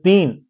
3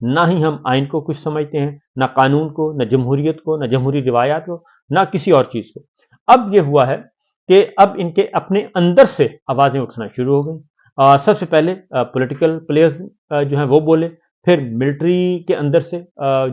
نہ ہی ہم آئین کو کچھ سمجھتے ہیں، نہ قانون کو، نہ جمہوریت کو، نہ جمہوری روایات کو، نہ کسی اور چیز کو۔ اب یہ ہوا ہے کہ اب ان کے اپنے اندر سے آوازیں اٹھنا شروع ہو گئیں۔ سب سے پہلے پولیٹیکل پلیئرز جو ہیں وہ بولے، پھر ملٹری کے اندر سے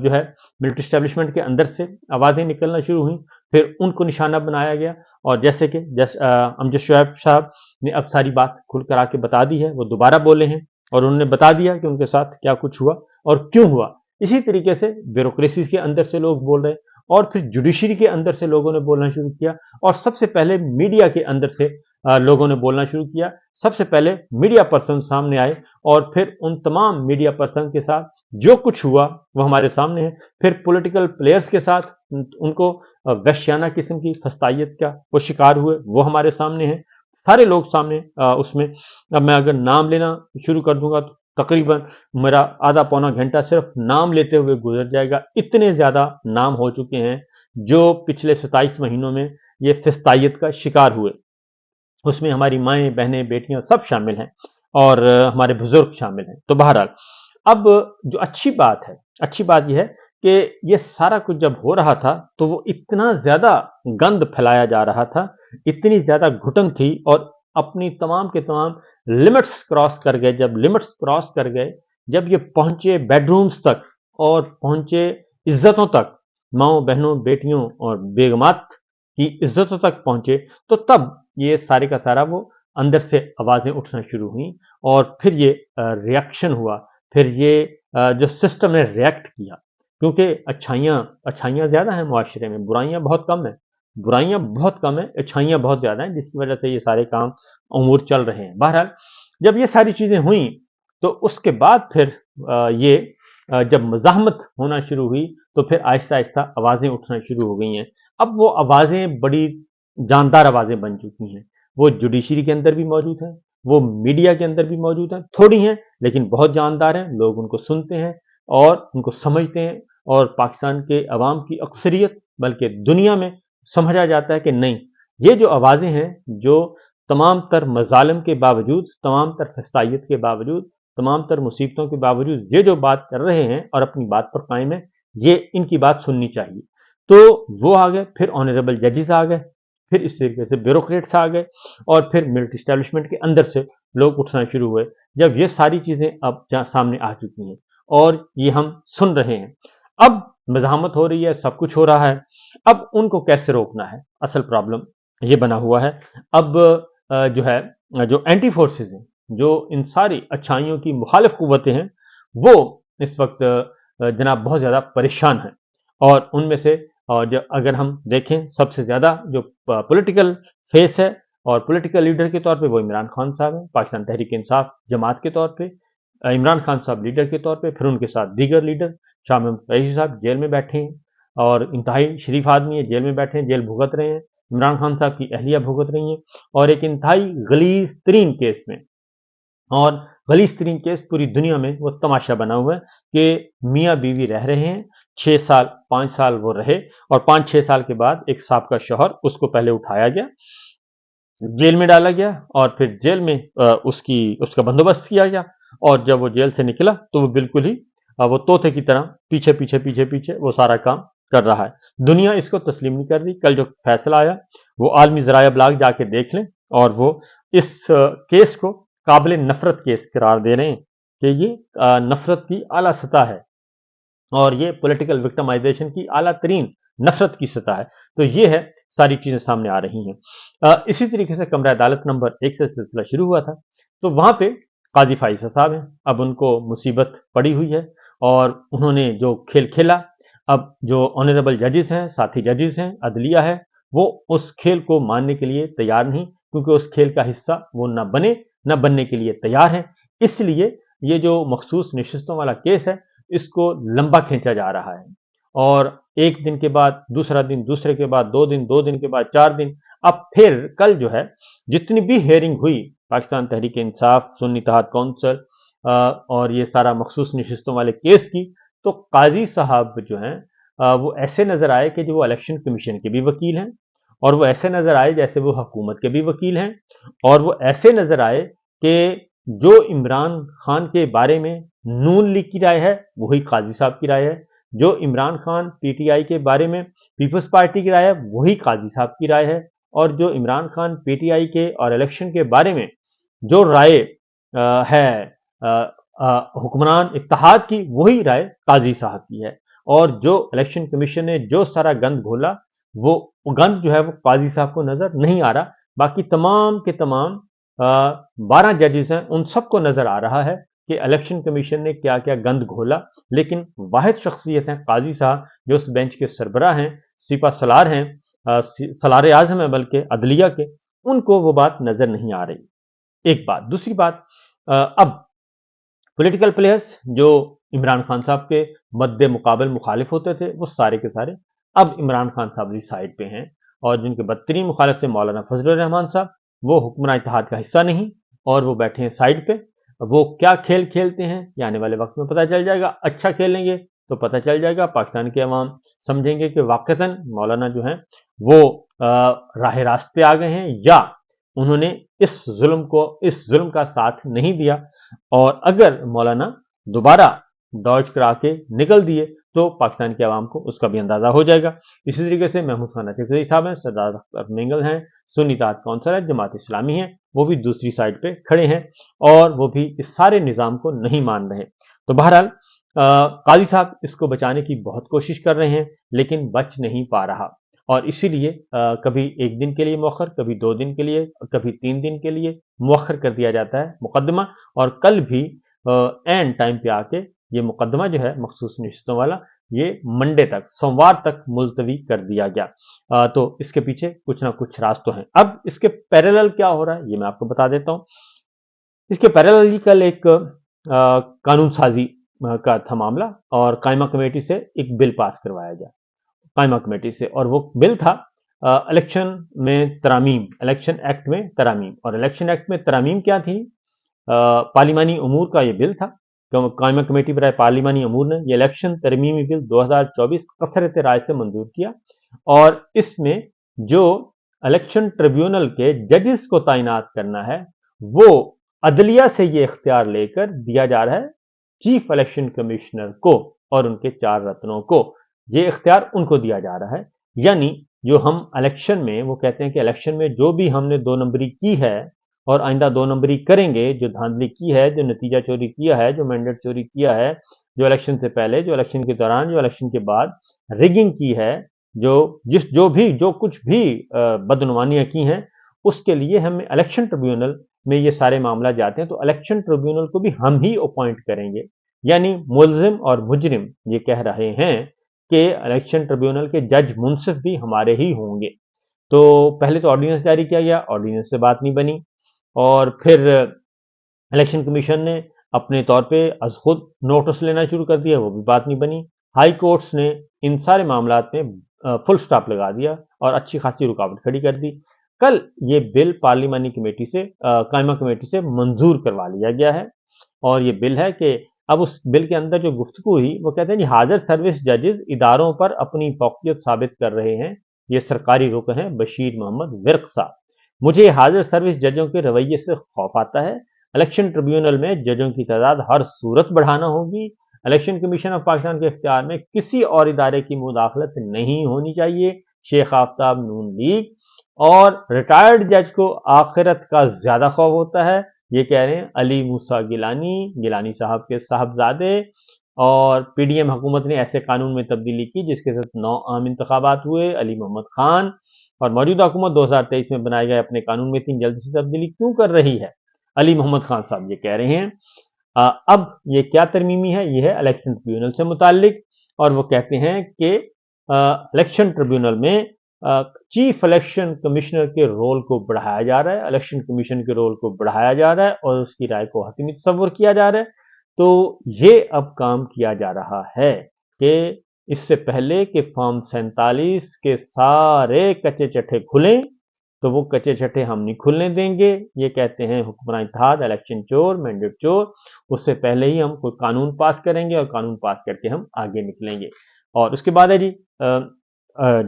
جو ہے ملٹری اسٹیبلشمنٹ کے اندر سے آوازیں نکلنا شروع ہوئیں، پھر ان کو نشانہ بنایا گیا، اور جیسے کہ امجد شعیب صاحب نے اب ساری بات کھل کر آ کے بتا دی ہے، وہ دوبارہ بولے ہیں اور انہوں نے بتا دیا کہ ان کے ساتھ کیا کچھ ہوا اور کیوں ہوا۔ اسی طریقے سے بیوروکریسی کے اندر سے لوگ بول رہے ہیں، اور پھر جوڈیشری کے اندر سے لوگوں نے بولنا شروع کیا، اور سب سے پہلے میڈیا کے اندر سے لوگوں نے بولنا شروع کیا۔ سب سے پہلے میڈیا پرسن سامنے آئے، اور پھر ان تمام میڈیا پرسن کے ساتھ جو کچھ ہوا وہ ہمارے سامنے ہے۔ پھر پولیٹیکل پلیئرز کے ساتھ ان کو وحشیانہ قسم کی فسطائیت کا وہ شکار ہوئے، وہ ہمارے سامنے ہے، سارے لوگ سامنے۔ اس میں اب میں اگر نام لینا شروع کر دوں گا تو تقریباً میرا آدھا پونا گھنٹہ صرف نام لیتے ہوئے گزر جائے گا، اتنے زیادہ نام ہو چکے ہیں جو پچھلے 27 مہینوں میں یہ فسطائیت کا شکار ہوئے۔ اس میں ہماری مائیں، بہنیں، بیٹیاں سب شامل ہیں، اور ہمارے بزرگ شامل ہیں۔ تو بہرحال اب جو اچھی بات یہ ہے کہ یہ سارا کچھ جب ہو رہا تھا تو وہ اتنا زیادہ گند پھیلایا جا رہا تھا، اتنی زیادہ گھٹن تھی، اور اپنی تمام کے تمام لمٹس کراس کر گئے۔ جب لمٹس کراس کر گئے، جب یہ پہنچے بیڈ رومز تک اور پہنچے عزتوں تک، ماؤں، بہنوں، بیٹیوں اور بیگمات کی عزتوں تک پہنچے، تو تب یہ سارے کا سارا وہ اندر سے آوازیں اٹھنا شروع ہوئیں، اور پھر یہ ریاکشن ہوا، پھر یہ جو سسٹم نے ریاکٹ کیا، کیونکہ اچھائیاں زیادہ ہیں معاشرے میں، برائیاں بہت کم ہیں، اچھائیاں بہت زیادہ ہیں، جس کی وجہ سے یہ سارے کام امور چل رہے ہیں۔ بہرحال جب یہ ساری چیزیں ہوئیں تو اس کے بعد پھر یہ جب مزاحمت ہونا شروع ہوئی تو پھر آہستہ آہستہ آوازیں اٹھنا شروع ہو گئی ہیں۔ اب وہ آوازیں بڑی جاندار آوازیں بن چکی ہیں، وہ جوڈیشری کے اندر بھی موجود ہیں، وہ میڈیا کے اندر بھی موجود ہیں، تھوڑی ہیں لیکن بہت جاندار ہیں، لوگ ان کو سنتے ہیں اور ان کو سمجھتے ہیں، اور پاکستان کے عوام کی اکثریت بلکہ دنیا میں سمجھا جاتا ہے کہ نہیں، یہ جو آوازیں ہیں، جو تمام تر مظالم کے باوجود، تمام تر فسطائیت کے باوجود، تمام تر مصیبتوں کے باوجود یہ جو بات کر رہے ہیں اور اپنی بات پر قائم ہے، یہ ان کی بات سننی چاہیے۔ تو وہ آ گئے، پھر آنریبل ججز آ گئے، پھر اس طریقے سے بیوروکریٹس آ گئے، اور پھر ملٹری اسٹیبلشمنٹ کے اندر سے لوگ اٹھنا شروع ہوئے۔ جب یہ ساری چیزیں اب سامنے آ چکی ہیں اور یہ ہم سن رہے ہیں، اب مزاحمت ہو رہی ہے، سب کچھ ہو رہا ہے، اب ان کو کیسے روکنا ہے؟ اصل پرابلم یہ بنا ہوا ہے۔ اب جو ہے، جو اینٹی فورسز ہیں، جو ان ساری اچھائیوں کی مخالف قوتیں ہیں، وہ اس وقت جناب بہت زیادہ پریشان ہیں، اور ان میں سے اگر ہم دیکھیں سب سے زیادہ جو پولیٹیکل فیس ہے اور پولیٹیکل لیڈر کے طور پہ وہ عمران خان صاحب ہیں، پاکستان تحریک انصاف جماعت کے طور پہ عمران خان صاحب لیڈر کے طور پہ، پھر ان کے ساتھ دیگر لیڈر، شاہ محمود قریشی صاحب جیل میں بیٹھے ہیں اور انتہائی شریف آدمی ہے، جیل میں بیٹھے ہیں، جیل بھگت رہے ہیں، عمران خان صاحب کی اہلیہ بھگت رہی ہیں، اور ایک انتہائی غلیظ ترین کیس میں، اور غلیظ ترین کیس پوری دنیا میں وہ تماشا بنا ہوا ہے کہ میاں بیوی رہ رہے ہیں، 6 سال 5 سال وہ رہے، اور 5-6 سال کے بعد ایک سابقہ شوہر، اس کو پہلے اٹھایا گیا، جیل میں ڈالا گیا، اور پھر جیل میں اس کا بندوبست کیا گیا، اور جب وہ جیل سے نکلا تو وہ بالکل ہی وہ طوطے کی طرح پیچھے وہ سارا کام کر رہا ہے۔ دنیا اس کو تسلیم نہیں کر رہی۔ کل جو فیصلہ آیا وہ عالمی ذرائع ابلاغ جا کے دیکھ لیں، اور وہ اس کیس کو قابل نفرت کیس قرار دے رہے ہیں کہ یہ نفرت کی اعلیٰ سطح ہے، اور یہ پولیٹیکل وکٹمائزیشن کی اعلیٰ ترین نفرت کی سطح ہے۔ تو یہ ہے، ساری چیزیں سامنے آ رہی ہیں۔ اسی طریقے سے کمرہ عدالت نمبر 1 سے سلسلہ شروع ہوا تھا، تو وہاں پہ قاضی فائزہ صاحب ہیں، اب ان کو مصیبت پڑی ہوئی ہے، اور انہوں نے جو کھیل کھیلا، اب جو آنریبل ججز ہیں، ساتھی ججز ہیں، عدلیہ ہے، وہ اس کھیل کو ماننے کے لیے تیار نہیں، کیونکہ اس کھیل کا حصہ وہ نہ بننے کے لیے تیار ہیں۔ اس لیے یہ جو مخصوص نشستوں والا کیس ہے، اس کو لمبا کھینچا جا رہا ہے، اور ایک دن کے بعد دوسرا دن، دوسرے کے بعد 2 دن، 2 دن کے بعد 4 دن، اب پھر کل جو ہے جتنی بھی ہیئرنگ ہوئی پاکستان تحریک انصاف، سنی اتحاد کونسل اور یہ سارا مخصوص نشستوں والے کیس کی، تو قاضی صاحب جو ہیں وہ ایسے نظر آئے کہ جو وہ الیکشن کمیشن کے بھی وکیل ہیں، اور وہ ایسے نظر آئے جیسے وہ حکومت کے بھی وکیل ہیں، اور وہ ایسے نظر آئے کہ جو عمران خان کے بارے میں نون لیگ کی رائے ہے وہی قاضی صاحب کی رائے ہے، جو Imran Khan P T I کے بارے میں پیپلز پارٹی کی رائے ہے وہی قاضی صاحب کی رائے ہے، اور جو Imran Khan P T I کے اور الیکشن کے بارے میں جو رائے ہے حکمران اتحاد کی وہی رائے قاضی صاحب کی ہے، اور جو الیکشن کمیشن نے جو سارا گند گھولا وہ گند جو ہے وہ قاضی صاحب کو نظر نہیں آ رہا، باقی تمام کے تمام 12 ججز ہیں ان سب کو نظر آ رہا ہے کہ الیکشن کمیشن نے کیا کیا گند گھولا، لیکن واحد شخصیت ہیں قاضی صاحب جو اس بینچ کے سربراہ ہیں، سپہ سالار ہیں، سالار اعظم ہیں بلکہ عدلیہ کے، ان کو وہ بات نظر نہیں آ رہی۔ ایک بات، دوسری بات، اب پولیٹیکل پلیئرز جو عمران خان صاحب کے مد مقابل مخالف ہوتے تھے وہ سارے کے سارے اب عمران خان صاحب کی سائڈ پہ ہیں، اور جن کے بدترین مخالف تھے مولانا فضل الرحمان صاحب، وہ حکمران اتحاد کا حصہ نہیں اور وہ بیٹھے ہیں سائڈ پہ۔ وہ کیا کھیل کھیلتے ہیں یہ آنے والے وقت میں پتہ چل جائے گا، اچھا کھیلیں گے تو پتہ چل جائے گا، پاکستان کے عوام سمجھیں گے کہ واقعتاً مولانا جو ہیں وہ راہ راست پہ آ گئے ہیں، یا انہوں نے اس ظلم کا ساتھ نہیں دیا، اور اگر مولانا دوبارہ ڈاج کرا کے نکل دیے تو پاکستان کے عوام کو اس کا بھی اندازہ ہو جائے گا۔ اسی طریقے سے محمود خان عتیقی صاحب ہیں، سردار مینگل ہیں، سنی اتحاد کونسل ہے، جماعت اسلامی ہیں، وہ بھی دوسری سائڈ پہ کھڑے ہیں اور وہ بھی اس سارے نظام کو نہیں مان رہے۔ تو بہرحال قاضی صاحب اس کو بچانے کی بہت کوشش کر رہے ہیں لیکن بچ نہیں پا رہا، اور اسی لیے کبھی ایک دن کے لیے مؤخر، کبھی 2 دن کے لیے، کبھی 3 دن کے لیے مؤخر کر دیا جاتا ہے مقدمہ، اور کل بھی اینڈ ٹائم پہ آ کے یہ مقدمہ جو ہے مخصوص نشستوں والا یہ منڈے تک، سوموار تک ملتوی کر دیا گیا۔ تو اس کے پیچھے کچھ نہ کچھ راز تو ہیں۔ اب اس کے پیرالل کیا ہو رہا ہے یہ میں آپ کو بتا دیتا ہوں۔ اس کے پیرالل ہی کل ایک قانون سازی کا تھا معاملہ، اور قائمہ کمیٹی سے ایک بل پاس کروایا گیا قائمہ کمیٹی سے، اور وہ بل تھا الیکشن میں ترامیم، الیکشن ایکٹ میں ترامیم۔ اور الیکشن ایکٹ میں ترامیم کیا تھی؟ پارلیمانی امور کا یہ بل تھا، قائمہ کمیٹی برائے پارلیمانی امور نے یہ الیکشن ترمیمی بل 2024 کثرت رائے سے منظور کیا، اور اس میں جو الیکشن ٹریبیونل کے ججز کو تعینات کرنا ہے وہ عدلیہ سے یہ اختیار لے کر دیا جا رہا ہے چیف الیکشن کمشنر کو اور ان کے 4 رتنوں کو، یہ اختیار ان کو دیا جا رہا ہے۔ یعنی جو ہم الیکشن میں، وہ کہتے ہیں کہ الیکشن میں جو بھی ہم نے 2 نمبری کی ہے اور آئندہ 2 نمبری کریں گے، جو دھاندلی کی ہے، جو نتیجہ چوری کیا ہے، جو مینڈیٹ چوری کیا ہے، جو الیکشن سے پہلے، جو الیکشن کے دوران، جو الیکشن کے بعد ریگنگ کی ہے، جو کچھ بھی بدعنوانیاں کی ہیں، اس کے لیے ہم الیکشن ٹریبیونل میں یہ سارے معاملہ جاتے ہیں، تو الیکشن ٹریبیونل کو بھی ہم ہی اپوائنٹ کریں گے۔ یعنی ملزم اور مجرم یہ کہہ رہے ہیں کہ الیکشن ٹریبیونل کے جج منصف بھی ہمارے ہی ہوں گے۔ تو پہلے تو آرڈیننس جاری کیا گیا، آرڈیننس سے بات نہیں بنی، اور پھر الیکشن کمیشن نے اپنے طور پہ از خود نوٹس لینا شروع کر دیا، وہ بھی بات نہیں بنی۔ ہائی کورٹس نے ان سارے معاملات میں فل سٹاپ لگا دیا اور اچھی خاصی رکاوٹ کھڑی کر دی۔ کل یہ بل پارلیمانی کمیٹی سے، قائمہ کمیٹی سے منظور کروا لیا گیا ہے، اور یہ بل ہے کہ اب اس بل کے اندر جو گفتگو ہوئی وہ کہتے ہیں کہ حاضر سروس ججز اداروں پر اپنی فوقیت ثابت کر رہے ہیں، یہ سرکاری رکن ہیں بشیر محمد ورق صاحب۔ مجھے حاضر سروس ججوں کے رویے سے خوف آتا ہے، الیکشن ٹریبیونل میں ججوں کی تعداد ہر صورت بڑھانا ہوگی، الیکشن کمیشن آف پاکستان کے اختیار میں کسی اور ادارے کی مداخلت نہیں ہونی چاہیے۔ شیخ آفتاب نون لیگ اور ریٹائرڈ جج کو آخرت کا زیادہ خوف ہوتا ہے، یہ کہہ رہے ہیں علی موسیٰ گیلانی صاحب کے صاحبزادے، اور پی ڈی ایم حکومت نے ایسے قانون میں تبدیلی کی جس کے ساتھ 9 عام انتخابات ہوئے، علی محمد خان، اور موجودہ حکومت 2023 میں بنائے گئے اپنے قانون میں اتنی جلدی سے تبدیلی کیوں کر رہی ہے؟ علی محمد خان صاحب یہ کہہ رہے ہیں۔ اب یہ کیا ترمیمی ہے؟ یہ ہے الیکشن ٹریبیونل سے متعلق، اور وہ کہتے ہیں کہ الیکشن ٹریبیونل میں چیف الیکشن کمشنر کے رول کو بڑھایا جا رہا ہے، الیکشن کمیشن کے رول کو بڑھایا جا رہا ہے اور اس کی رائے کو حتمی تصور کیا جا رہا ہے۔ تو یہ اب کام کیا جا رہا ہے کہ اس سے پہلے کہ فارم 47 کے سارے کچے چٹھے کھلیں، تو وہ کچے چٹھے ہم نہیں کھلنے دیں گے، یہ کہتے ہیں حکمران اتحاد، الیکشن چور، مینڈیٹ چور، اس سے پہلے ہی ہم کوئی قانون پاس کریں گے اور قانون پاس کر کے ہم آگے نکلیں گے۔ اور اس کے بعد ہے جی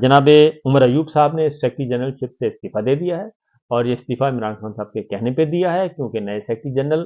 جناب عمر ایوب صاحب نے سیکرٹری جنرل شپ سے استعفیٰ دے دیا ہے، اور یہ استعفیٰ عمران خان صاحب کے کہنے پہ دیا ہے، کیونکہ نئے سیکرٹری جنرل